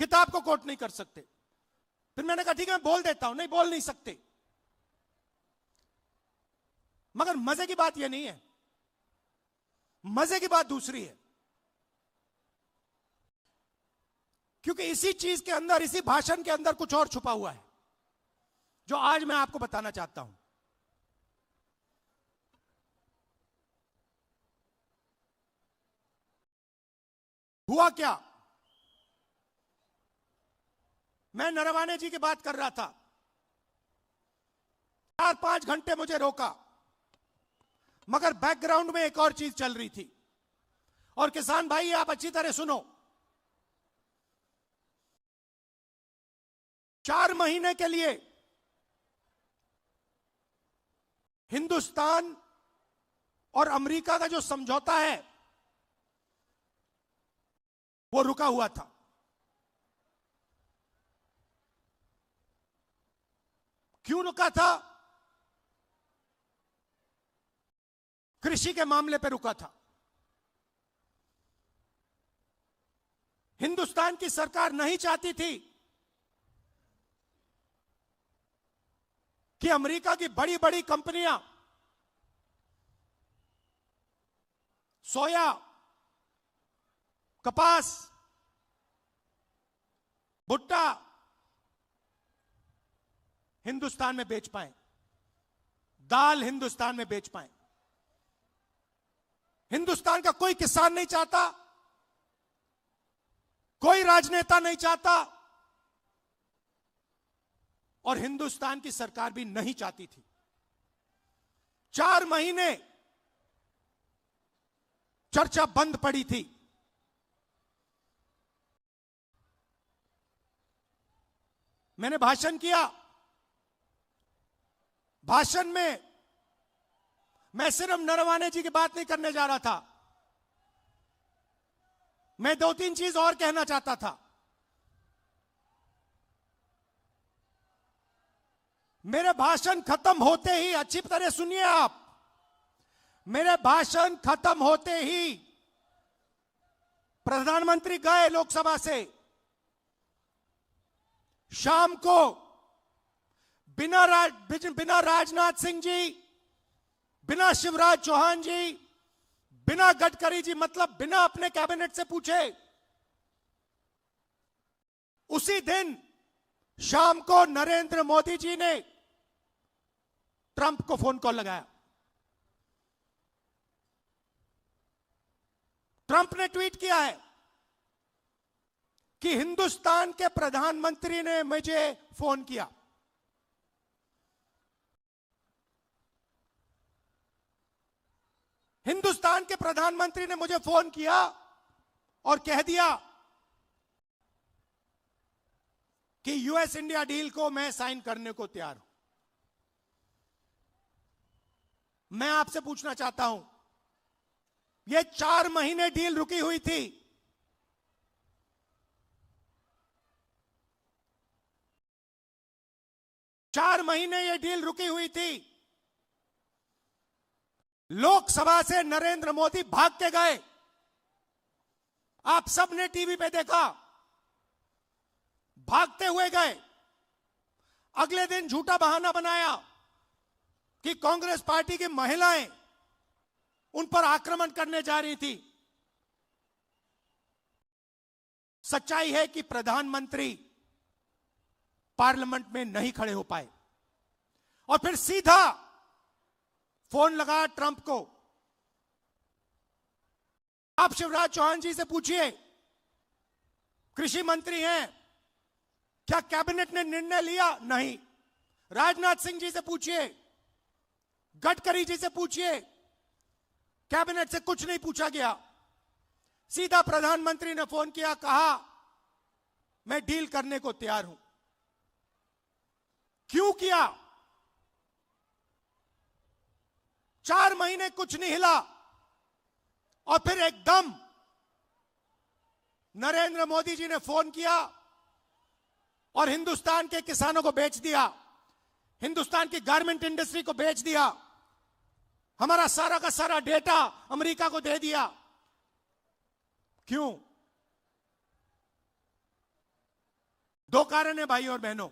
किताब को कोट नहीं कर सकते। फिर मैंने कहा ठीक है मैं बोल देता हूं, नहीं बोल नहीं सकते। मगर मजे की बात यह नहीं है, मजे की बात दूसरी है। क्योंकि इसी चीज के अंदर, इसी भाषण के अंदर कुछ और छुपा हुआ है जो आज मैं आपको बताना चाहता हूं। हुआ क्या, मैं नरवाने जी की बात कर रहा था, 4-5 घंटे मुझे रोका, मगर बैकग्राउंड में एक और चीज चल रही थी। और किसान भाई आप अच्छी तरह सुनो, 4 महीने के लिए हिंदुस्तान और अमेरिका का जो समझौता है वो रुका हुआ था। क्यों रुका था? कृषि के मामले पर रुका था। हिंदुस्तान की सरकार नहीं चाहती थी कि अमेरिका की बड़ी बड़ी कंपनियां सोया, कपास, भुट्टा हिंदुस्तान में बेच पाए, दाल हिंदुस्तान में बेच पाए। हिंदुस्तान का कोई किसान नहीं चाहता, कोई राजनेता नहीं चाहता, और हिंदुस्तान की सरकार भी नहीं चाहती थी। 4 महीने चर्चा बंद पड़ी थी। मैंने भाषण किया, भाषण में मैं सिर्फ नरवाने जी की बात नहीं करने जा रहा था, मैं 2-3 चीज और कहना चाहता था। मेरे भाषण खत्म होते ही, अच्छी तरह सुनिए आप, मेरे भाषण खत्म होते ही प्रधानमंत्री गए लोकसभा से। शाम को बिना राजनाथ सिंह जी, बिना शिवराज चौहान जी, बिना गडकरी जी, मतलब बिना अपने कैबिनेट से पूछे, उसी दिन शाम को नरेंद्र मोदी जी ने ट्रंप को फोन कॉल लगाया। ट्रंप ने ट्वीट किया है कि हिंदुस्तान के प्रधानमंत्री ने मुझे फोन किया। हिंदुस्तान के प्रधानमंत्री ने मुझे फोन किया और कह दिया कि यूएस इंडिया डील को मैं साइन करने को तैयार हूं। मैं आपसे पूछना चाहता हूं, यह 4 महीने डील रुकी हुई थी, चार महीने यह डील रुकी हुई थी। लोकसभा से नरेंद्र मोदी भाग के गए, आप सबने टीवी पे देखा, भागते हुए गए। अगले दिन झूठा बहाना बनाया कि कांग्रेस पार्टी की महिलाएं उन पर आक्रमण करने जा रही थी। सच्चाई है कि प्रधानमंत्री पार्लियामेंट में नहीं खड़े हो पाए और फिर सीधा फोन लगा ट्रंप को। आप शिवराज चौहान जी से पूछिए, कृषि मंत्री हैं, क्या कैबिनेट ने निर्णय लिया? नहीं। राजनाथ सिंह जी से पूछिए, गडकरी जी से पूछिए, कैबिनेट से कुछ नहीं पूछा गया। सीधा प्रधानमंत्री ने फोन किया, कहा मैं डील करने को तैयार हूं। क्यों किया? 4 महीने कुछ नहीं हिला और फिर एकदम नरेंद्र मोदी जी ने फोन किया और हिंदुस्तान के किसानों को बेच दिया, हिंदुस्तान की गारमेंट इंडस्ट्री को बेच दिया, हमारा सारा का सारा डेटा अमेरिका को दे दिया। क्यों? दो कारण है भाई और बहनों।